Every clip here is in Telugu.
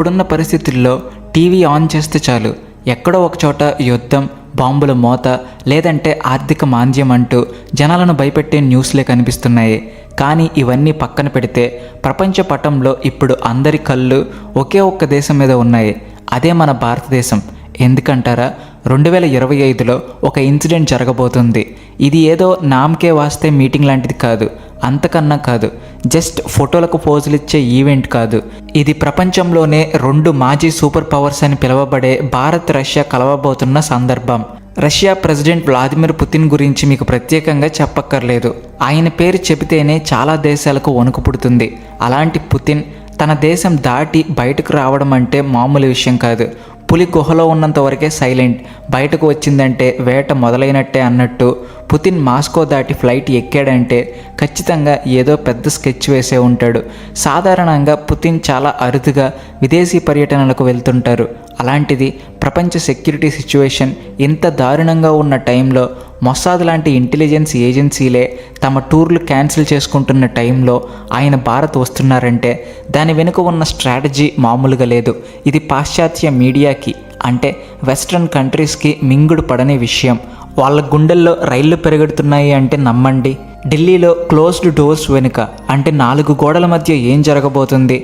ఇప్పుడున్న పరిస్థితుల్లో టీవీ ఆన్ చేస్తే చాలు ఎక్కడో ఒకచోట యుద్ధం, బాంబుల మోత, లేదంటే ఆర్థిక మాంద్యం అంటూ జనాలను భయపెట్టే న్యూస్లే కనిపిస్తున్నాయి. కానీ ఇవన్నీ పక్కన పెడితే ప్రపంచ పటంలో ఇప్పుడు అందరి కళ్ళు ఒకే ఒక్క దేశం మీద ఉన్నాయి. అదే మన భారతదేశం. ఎందుకంటారా? 2025లో ఒక ఇన్సిడెంట్ జరగబోతుంది. ఇది ఏదో నామకే వాస్తే మీటింగ్ లాంటిది కాదు, అంతకన్నా కాదు, జస్ట్ ఫోటోలకు పోజులు ఇచ్చే ఈవెంట్ కాదు. ఇది ప్రపంచంలోనే 2 మాజీ సూపర్ పవర్స్ అని పిలువబడే భారత్, రష్యా కలవబోతున్న సందర్భం. రష్యా ప్రెసిడెంట్ వ్లాదిమిర్ పుతిన్ గురించి మీకు ప్రత్యేకంగా చెప్పక్కర్లేదు. ఆయన పేరు చెబితేనే చాలా దేశాలకు వణుకు పుడుతుంది. అలాంటి పుతిన్ తన దేశం దాటి బయటకు రావడం అంటే మామూలు విషయం కాదు. పులి గుహలో ఉన్నంత వరకే సైలెంట్, బయటకు వచ్చిందంటే వేట మొదలైనట్టే అన్నట్టు పుతిన్ మాస్కో దాటి ఫ్లైట్ ఎక్కాడంటే ఖచ్చితంగా ఏదో పెద్ద స్కెచ్ వేసే ఉంటాడు. సాధారణంగా పుతిన్ చాలా అరుదుగా విదేశీ పర్యటనలకు వెళ్తుంటారు. అలాంటిది ప్రపంచ సెక్యూరిటీ సిచ్యువేషన్ ఇంత దారుణంగా ఉన్న టైంలో మొసాద్ లాంటి ఇంటెలిజెన్స్ ఏజెన్సీలే తమ టూర్లు క్యాన్సిల్ చేసుకుంటున్న టైంలో ఆయన భారత్ వస్తున్నారంటే దాని వెనుక ఉన్న స్ట్రాటజీ మామూలుగా లేదు. ఇది పాశ్చాత్య మీడియాకి, అంటే వెస్ట్రన్ కంట్రీస్కి మింగుడు పడని విషయం. వాళ్ళ గుండెల్లో రైళ్లు పెరుగుతున్నాయి అంటే నమ్మండి. ఢిల్లీలో క్లోజ్డ్ డోర్స్ వెనుక, అంటే 4 గోడల మధ్య ఏం జరగబోతుంది?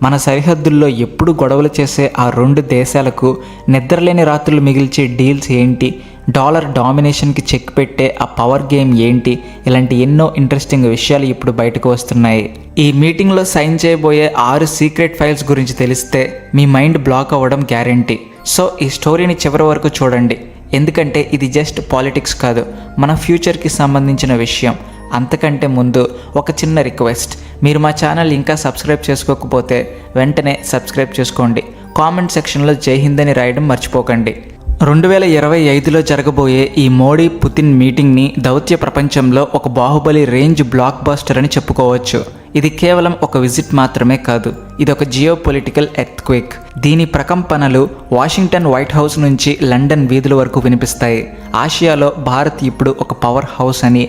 మన సరిహద్దుల్లో ఎప్పుడు గొడవలు చేసే ఆ 2 దేశాలకు నిద్రలేని రాత్రులు మిగిల్చే డీల్స్ ఏంటి? డాలర్ డామినేషన్కి చెక్ పెట్టే ఆ పవర్ గేమ్ ఏంటి? ఇలాంటి ఎన్నో ఇంట్రెస్టింగ్ విషయాలు ఇప్పుడు బయటకు వస్తున్నాయి. ఈ మీటింగ్లో సైన్ చేయబోయే 6 సీక్రెట్ ఫైల్స్ గురించి తెలిస్తే మీ మైండ్ బ్లాక్ అవ్వడం గ్యారంటీ. సో ఈ స్టోరీని చివరి వరకు చూడండి. ఎందుకంటే ఇది జస్ట్ పాలిటిక్స్ కాదు, మన ఫ్యూచర్కి సంబంధించిన విషయం. అంతకంటే ముందు ఒక చిన్న రిక్వెస్ట్, మీరు మా ఛానల్ ఇంకా సబ్స్క్రైబ్ చేసుకోకపోతే వెంటనే సబ్స్క్రైబ్ చేసుకోండి. కామెంట్ సెక్షన్లో జై హింద్ అని రాయడం మర్చిపోకండి. 2025లో జరగబోయే ఈ మోడీ పుతిన్ మీటింగ్ని దౌత్య ప్రపంచంలో ఒక బాహుబలి రేంజ్ బ్లాక్ బస్టర్ అని చెప్పుకోవచ్చు. ఇది కేవలం ఒక విజిట్ మాత్రమే కాదు, ఇది ఒక జియో పొలిటికల్ ఎర్త్క్వేక్. దీని ప్రకంపనలు వాషింగ్టన్ వైట్ హౌస్ నుంచి లండన్ వీధుల వరకు వినిపిస్తాయి. ఆసియాలో భారత్ ఇప్పుడు ఒక పవర్ హౌస్ అని,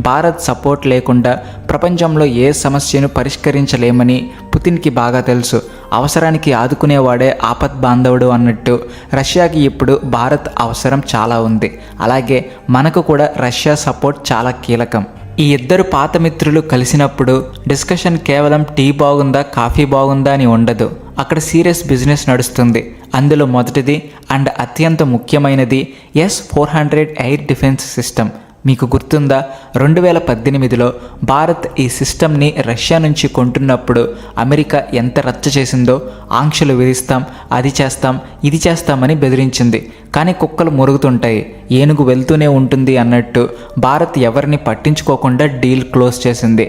భారత్ సపోర్ట్ లేకుండా ప్రపంచంలో ఏ సమస్యను పరిష్కరించలేమని పుతిన్కి బాగా తెలుసు. అవసరానికి ఆదుకునేవాడే ఆపత్ బాంధవుడు అన్నట్టు రష్యాకి ఇప్పుడు భారత్ అవసరం చాలా ఉంది. అలాగే మనకు కూడా రష్యా సపోర్ట్ చాలా కీలకం. ఈ ఇద్దరు పాత మిత్రులు కలిసినప్పుడు డిస్కషన్ కేవలం టీ బాగుందా, కాఫీ బాగుందా అని ఉండదు. అక్కడ సీరియస్ బిజినెస్ నడుస్తుంది. అందులో మొదటిది అండ్ అత్యంత ముఖ్యమైనది S-400 ఎయిర్ డిఫెన్స్ సిస్టమ్. మీకు గుర్తుందా? 2018లో భారత్ ఈ సిస్టమ్ని రష్యా నుంచి కొంటున్నప్పుడు అమెరికా ఎంత రచ్చ చేసిందో. ఆంక్షలు విధిస్తాం, అది చేస్తాం, ఇది చేస్తామని బెదిరించింది. కానీ కుక్కలు మురుగుతుంటాయి, ఏనుగు వెళ్తూనే ఉంటుంది అన్నట్టు భారత్ ఎవరిని పట్టించుకోకుండా డీల్ క్లోజ్ చేసింది.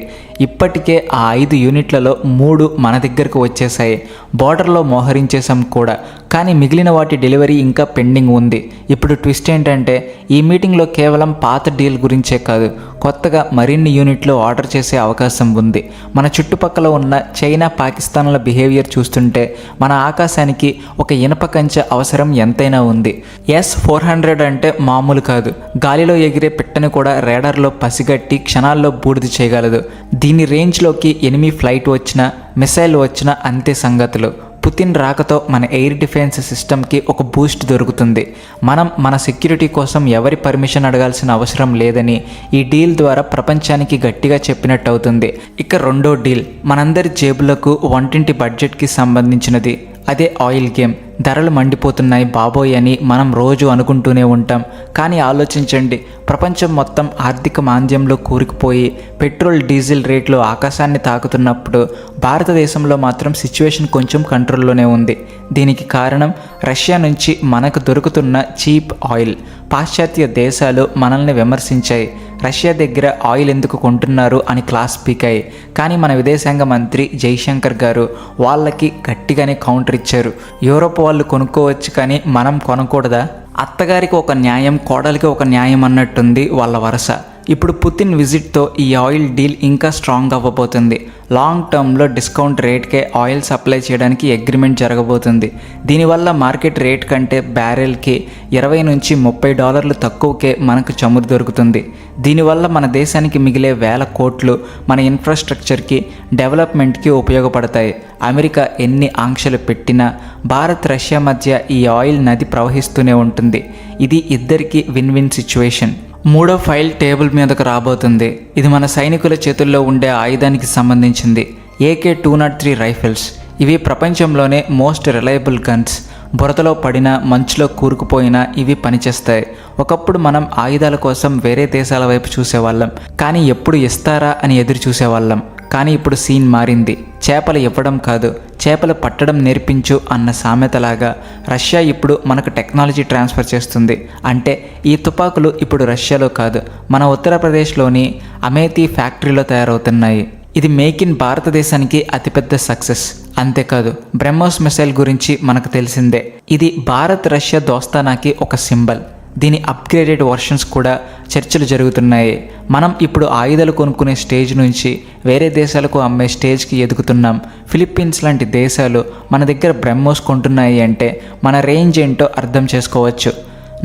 ఇప్పటికే ఆ 5 యూనిట్లలో 3 మన దగ్గరకు వచ్చేసాయి. బోర్డర్లో మోహరించేసాం కూడా. కానీ మిగిలిన వాటి డెలివరీ ఇంకా పెండింగ్ ఉంది. ఇప్పుడు ట్విస్ట్ ఏంటంటే ఈ మీటింగ్లో కేవలం పాత డీల్ గురించే కాదు, కొత్తగా మరిన్ని యూనిట్లు ఆర్డర్ చేసే అవకాశం ఉంది. మన చుట్టుపక్కల ఉన్న చైనా, పాకిస్తాన్ల బిహేవియర్ చూస్తుంటే మన ఆకాశానికి ఒక ఇనప కంచె అవసరం ఎంతైనా ఉంది. S-400 అంటే మామూలు కాదు. గాలిలో ఎగిరే పిట్టను కూడా రేడార్లో పసిగట్టి క్షణాల్లో బూడిద చేయగలదు. దీని రేంజ్లోకి ఎనిమి ఫ్లైట్ వచ్చినా, మిసైల్ వచ్చినా అంతే సంగతులు. పుతిన్ రాకతో మన ఎయిర్ డిఫెన్స్ సిస్టమ్కి ఒక బూస్ట్ దొరుకుతుంది. మనం మన సెక్యూరిటీ కోసం ఎవరి పర్మిషన్ అడగాల్సిన అవసరం లేదని ఈ డీల్ ద్వారా ప్రపంచానికి గట్టిగా చెప్పినట్టు అవుతుంది. ఇక రెండో డీల్ మనందరి జేబులకు, వంటింటి బడ్జెట్కి సంబంధించినది. అదే ఆయిల్ గేమ్. ధరలు మండిపోతున్నాయి బాబోయ్ అని మనం రోజు అనుకుంటూనే ఉంటాం. కానీ ఆలోచించండి, ప్రపంచం మొత్తం ఆర్థిక మాంద్యంలో కూరుకుపోయి పెట్రోల్, డీజిల్ రేట్లు ఆకాశాన్ని తాకుతున్నప్పుడు భారతదేశంలో మాత్రం సిచ్యువేషన్ కొంచెం కంట్రోల్లోనే ఉంది. దీనికి కారణం రష్యా నుంచి మనకు దొరుకుతున్న చీప్ ఆయిల్. పాశ్చాత్య దేశాలు మనల్ని విమర్శించాయి. రష్యా దగ్గర ఆయిల్ ఎందుకు కొంటున్నారు అని క్లాస్ పీకాయి. కానీ మన విదేశాంగ మంత్రి జైశంకర్ గారు వాళ్ళకి గట్టిగానే కౌంటర్ ఇచ్చారు. యూరోప్ వాళ్ళు కొనుక్కోవచ్చు కానీ మనం కొనకూడదా? అత్తగారికి ఒక న్యాయం, కోడలికి ఒక న్యాయం అన్నట్టుంది వాళ్ళ వరస. ఇప్పుడు పుతిన్ విజిట్తో ఈ ఆయిల్ డీల్ ఇంకా స్ట్రాంగ్ అవ్వబోతుంది. లాంగ్ టర్మ్లో డిస్కౌంట్ రేట్కే ఆయిల్ సప్లై చేయడానికి అగ్రిమెంట్ జరగబోతుంది. దీనివల్ల మార్కెట్ రేట్ కంటే బ్యారెల్కి $20 నుంచి $30 తక్కువకే మనకు చమురు దొరుకుతుంది. దీనివల్ల మన దేశానికి మిగిలే వేల కోట్లు మన ఇన్ఫ్రాస్ట్రక్చర్కి, డెవలప్మెంట్కి ఉపయోగపడతాయి. అమెరికా ఎన్ని ఆంక్షలు పెట్టినా భారత్, రష్యా మధ్య ఈ ఆయిల్ నది ప్రవహిస్తూనే ఉంటుంది. ఇది ఇద్దరికీ విన్ విన్ సిచ్యువేషన్. మూడో ఫైల్ టేబుల్ మీదకు రాబోతుంది. ఇది మన సైనికుల చేతుల్లో ఉండే ఆయుధానికి సంబంధించింది. AK-203 rifles. ఇవి ప్రపంచంలోనే మోస్ట్ రిలయబుల్ గన్స్. బురదలో పడినా, మంచులో కూరుకుపోయినా ఇవి పనిచేస్తాయి. ఒకప్పుడు మనం ఆయుధాల కోసం వేరే దేశాల వైపు చూసేవాళ్ళం, కానీ ఎప్పుడు ఇస్తారా అని ఎదురు చూసేవాళ్ళం. కానీ ఇప్పుడు సీన్ మారింది. చేపలు ఇవ్వడం కాదు, చేపలు పట్టడం నేర్పించు అన్న సామెతలాగా రష్యా ఇప్పుడు మనకు టెక్నాలజీ ట్రాన్స్ఫర్ చేస్తుంది. అంటే ఈ తుపాకులు ఇప్పుడు రష్యాలో కాదు, మన ఉత్తరప్రదేశ్లోని అమేథీ ఫ్యాక్టరీలో తయారవుతున్నాయి. ఇది మేక్ ఇన్ భారతదేశానికి అతిపెద్ద సక్సెస్. అంతేకాదు, బ్రహ్మోస్ మిసైల్ గురించి మనకు తెలిసిందే. ఇది భారత్ రష్యా దోస్తానాకి ఒక సింబల్. దీని అప్గ్రేడెడ్ వర్షన్స్ కూడా చర్చలు జరుగుతున్నాయి. మనం ఇప్పుడు ఆయుధాలు కొనుక్కునే స్టేజ్ నుంచి వేరే దేశాలకు అమ్మే స్టేజ్కి ఎదుగుతున్నాం. ఫిలిప్పీన్స్ లాంటి దేశాలు మన దగ్గర బ్రహ్మోస్ కొంటున్నాయి అంటే మన రేంజ్ ఏంటో అర్థం చేసుకోవచ్చు.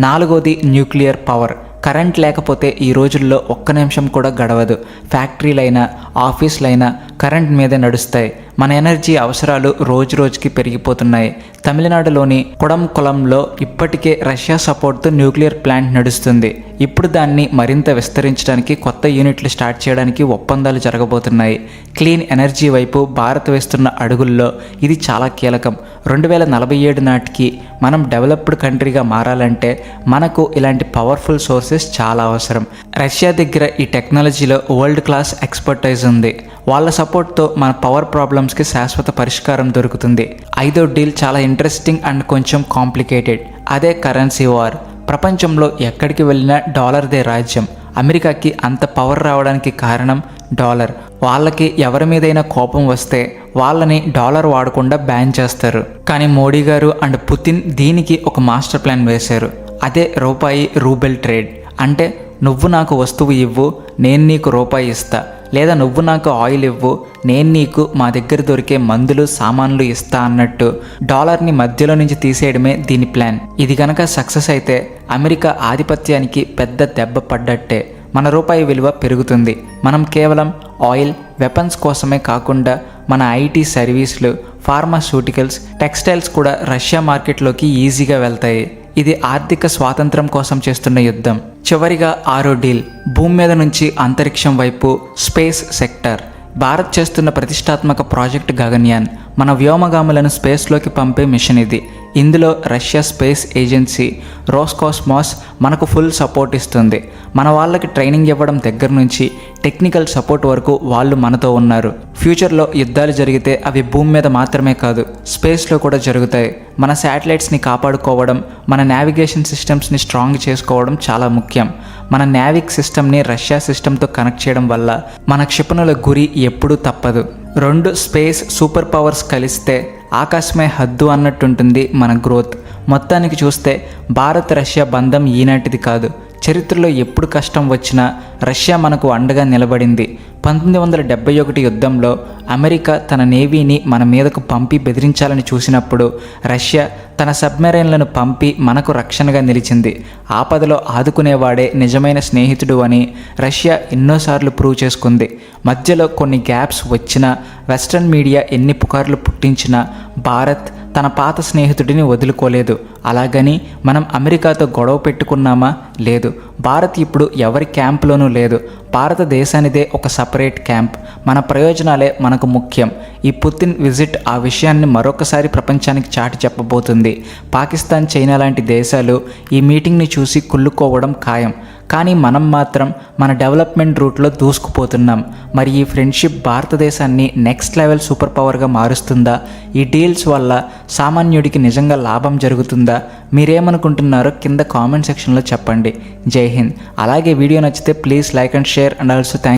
నాలుగోది న్యూక్లియర్ పవర్. కరెంట్ లేకపోతే ఈ రోజుల్లో ఒక్క నిమిషం కూడా గడవదు. ఫ్యాక్టరీలైనా, ఆఫీసులైనా కరెంట్ మీదే నడుస్తాయి. మన ఎనర్జీ అవసరాలు రోజు రోజుకి పెరిగిపోతున్నాయి. తమిళనాడులోని కుడంకులంలో ఇప్పటికే రష్యా సపోర్ట్తో న్యూక్లియర్ ప్లాంట్ నడుస్తుంది. ఇప్పుడు దాన్ని మరింత విస్తరించడానికి, కొత్త యూనిట్లు స్టార్ట్ చేయడానికి ఒప్పందాలు జరగబోతున్నాయి. క్లీన్ ఎనర్జీ వైపు భారత్ వేస్తున్న అడుగుల్లో ఇది చాలా కీలకం. 2047 నాటికి మనం డెవలప్డ్ కంట్రీగా మారాలంటే మనకు ఇలాంటి పవర్ఫుల్ సోర్సెస్ చాలా అవసరం. రష్యా దగ్గర ఈ టెక్నాలజీలో వరల్డ్ క్లాస్ ఎక్స్పర్టైజ్ ఉంది. వాళ్ళ సపోర్ట్తో మన పవర్ ప్రాబ్లమ్స్కి శాశ్వత పరిష్కారం దొరుకుతుంది. ఐదో డీల్ చాలా ఇంట్రెస్టింగ్ అండ్ కొంచెం కాంప్లికేటెడ్. అదే కరెన్సీ వార్. ప్రపంచంలో ఎక్కడికి వెళ్ళినా డాలర్దే రాజ్యం. అమెరికాకి అంత పవర్ రావడానికి కారణం డాలర్. వాళ్ళకి ఎవరి మీదైనా కోపం వస్తే వాళ్ళని డాలర్ వాడకుండా బ్యాన్ చేస్తారు. కానీ మోడీ గారు అండ్ పుతిన్ దీనికి ఒక మాస్టర్ ప్లాన్ వేశారు. అదే రూపాయి రూబెల్ ట్రేడ్. అంటే నువ్వు నాకు వస్తువు ఇవ్వు, నేను నీకు రూపాయి ఇస్తా. లేదా నువ్వు నాకు ఆయిల్ ఇవ్వు, నేను నీకు మా దగ్గర దొరికే మందులు, సామాన్లు ఇస్తా అన్నట్టు డాలర్ని మధ్యలో నుంచి తీసేయడమే దీని ప్లాన్. ఇది గనక సక్సెస్ అయితే అమెరికా ఆధిపత్యానికి పెద్ద దెబ్బ పడ్డట్టే. మన రూపాయి విలువ పెరుగుతుంది. మనం కేవలం ఆయిల్, వెపన్స్ కోసమే కాకుండా మన ఐటీ సర్వీసులు, ఫార్మాస్యూటికల్స్, టెక్స్టైల్స్ కూడా రష్యా మార్కెట్లోకి ఈజీగా వెళ్తాయి. ఇది ఆర్థిక స్వాతంత్రం కోసం చేస్తున్న యుద్ధం. చివరిగా ఆరో డీల్, భూమి మీద నుంచి అంతరిక్షం వైపు, స్పేస్ సెక్టర్. భారత్ చేస్తున్న ప్రతిష్టాత్మక ప్రాజెక్ట్ గగన్యాన్. మన వ్యోమగాములను స్పేస్లోకి పంపే మిషన్ ఇది. ఇందులో రష్యా స్పేస్ ఏజెన్సీ రోస్కాస్మాస్ మనకు ఫుల్ సపోర్ట్ ఇస్తుంది. మన వాళ్ళకి ట్రైనింగ్ ఇవ్వడం దగ్గర నుంచి టెక్నికల్ సపోర్ట్ వరకు వాళ్ళు మనతో ఉన్నారు. ఫ్యూచర్లో యుద్ధాలు జరిగితే అవి భూమి మీద మాత్రమే కాదు, స్పేస్లో కూడా జరుగుతాయి. మన శాటిలైట్స్ని కాపాడుకోవడం, మన నావిగేషన్ సిస్టమ్స్ని స్ట్రాంగ్ చేసుకోవడం చాలా ముఖ్యం. మన నావిక్ సిస్టమ్ని రష్యా సిస్టమ్తో కనెక్ట్ చేయడం వల్ల మన క్షిపణుల గురి ఎప్పుడూ తప్పదు. 2 స్పేస్ సూపర్ పవర్స్ కలిస్తే ఆకాశమే హద్దు అన్నట్టుంటుంది మన గ్రోత్. మొత్తానికి చూస్తే భారత్ రష్యా బంధం ఈనాటిది కాదు. చరిత్రలో ఎప్పుడు కష్టం వచ్చినా రష్యా మనకు అండగా నిలబడింది. 1971 యుద్ధంలో అమెరికా తన నేవీని మన మీదకు పంపి బెదిరించాలని చూసినప్పుడు రష్యా తన సబ్మెరైన్లను పంపి మనకు రక్షణగా నిలిచింది. ఆపదలో ఆదుకునేవాడే నిజమైన స్నేహితుడు అని రష్యా ఎన్నోసార్లు ప్రూవ్ చేసుకుంది. మధ్యలో కొన్ని గ్యాప్స్ వచ్చినా, వెస్ట్రన్ మీడియా ఎన్ని పుకార్లు పుట్టించినా భారత్ తన పాత స్నేహితుడిని వదులుకోలేదు. అలాగని మనం అమెరికాతో గొడవ పెట్టుకున్నామా? లేదు. భారత్ ఇప్పుడు ఎవరి క్యాంప్లోనూ లేదు. భారతదేశానిదే ఒక సపరేట్ క్యాంప్. మన ప్రయోజనాలే మనకు ముఖ్యం. ఈ పుతిన్ విజిట్ ఆ విషయాన్ని మరొకసారి ప్రపంచానికి చాటి చెప్పబోతుంది. పాకిస్తాన్, చైనా లాంటి దేశాలు ఈ మీటింగ్ని చూసి కుళ్ళుకోవడం ఖాయం. కానీ మనం మాత్రం మన డెవలప్మెంట్ రూట్లో దూసుకుపోతున్నాం. మరి ఈ ఫ్రెండ్షిప్ భారతదేశాన్ని నెక్స్ట్ లెవెల్ సూపర్ పవర్గా మారుస్తుందా? ఈ డీల్స్ వల్ల సామాన్యుడికి నిజంగా లాభం జరుగుతుందా? మీరేమనుకుంటున్నారో కింద కామెంట్ సెక్షన్లో చెప్పండి. జై హింద్. అలాగే వీడియో నచ్చితే please like and share and also thank